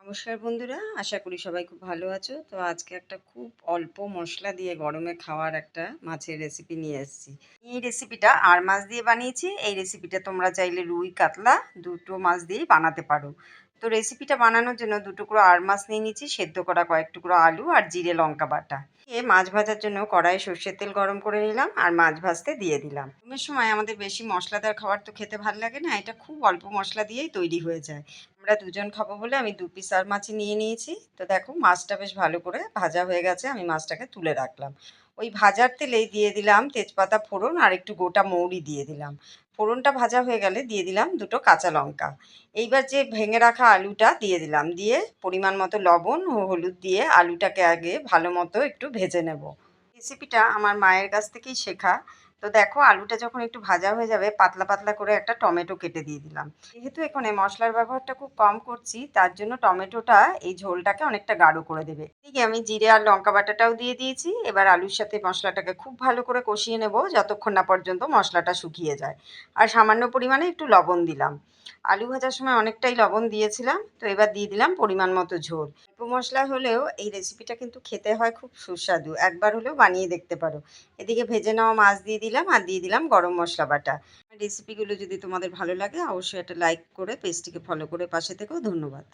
নমস্কার বন্ধুরা, আশা করি সবাই খুব ভালো আছো। তো আজকে একটা খুব অল্প মশলা দিয়ে গরমে খাওয়ার একটা মাছের রেসিপি নিয়ে এসেছি। এই রেসিপিটা আর মাছ দিয়ে বানিয়েছি। এই রেসিপিটা তোমরা চাইলে রুই কাতলা দুটো মাছ দিয়েই বানাতে পারো। তো রেসিপিটা বানানোর জন্য 2 টুকরো আর মাছ নিয়ে নিয়েছি, সেদ্ধ করা কয়েক টুকরো আলু আর জিরে লঙ্কা বাটা। মাছ ভাজার জন্য কড়াইয়ে সর্ষের তেল গরম করে নিলাম আর মাছ ভাজতে দিয়ে দিলাম। গরমের সময় আমাদের বেশি মশলাদার খাবার তো খেতে ভালো লাগে না, এটা খুব অল্প মশলা দিয়েই তৈরি হয়ে যায়। আমরা দুজন খাবো বলে আমি 2 পিস আর মাছই নিয়ে নিয়েছি। তো দেখো মাছটা বেশ ভালো করে ভাজা হয়ে গেছে, আমি মাছটাকে তুলে রাখলাম। ওই ভাজার তেলেই দিয়ে দিলাম তেজপাতা ফোড়ন আর একটু গোটা মৌরি দিয়ে দিলাম। ফোড়নটা ভাজা হয়ে গেলে দিয়ে দিলাম 2 কাঁচা লঙ্কা। এইবার যে ভেঙে রাখা আলুটা দিয়ে দিলাম, দিয়ে পরিমাণ মতো লবণ ও হলুদ দিয়ে আলুটাকে আগে ভালো মতো একটু ভেজে নেব। রেসিপিটা আমার মায়ের কাছ থেকেই শেখা। তো দেখো আলুটা যখন একটু ভাজা হয়ে যাবে, পাতলা পাতলা করে একটা টমেটো কেটে দিয়ে দিলাম। যেহেতু এখানে মশলার ব্যবহারটা খুব কম করছি, তার জন্য টমেটোটা এই ঝোলটাকে অনেকটা গাঢ় করে দেবে। এদিকে আমি জিরে আর লঙ্কা বাটাটাও দিয়ে দিয়েছি। এবার আলুর সাথে মশলাটাকে খুব ভালো করে কষিয়ে নেব যতক্ষণ না পর্যন্ত মশলাটা শুকিয়ে যায়। আর সামান্য পরিমাণে একটু লবণ দিলাম। আলু ভাজার সময় অনেকটাই লবণ দিয়েছিলাম। তো এবার দিয়ে দিলাম পরিমাণ মতো ঝোল। অল্প মশলা হলেও এই রেসিপিটা কিন্তু খেতে হয় খুব সুস্বাদু, একবার হলেও বানিয়ে দেখতে পারো। এদিকে ভেজে নেওয়া মাছ দিয়ে দিলাম আর দিয়ে দিলাম গরম মশলা বাটা। রেসিপিগুলো যদি তোমাদের ভালো লাগে অবশ্যই একটা লাইক করে পেজটিকে ফলো করে পাশে থেকেও। ধন্যবাদ।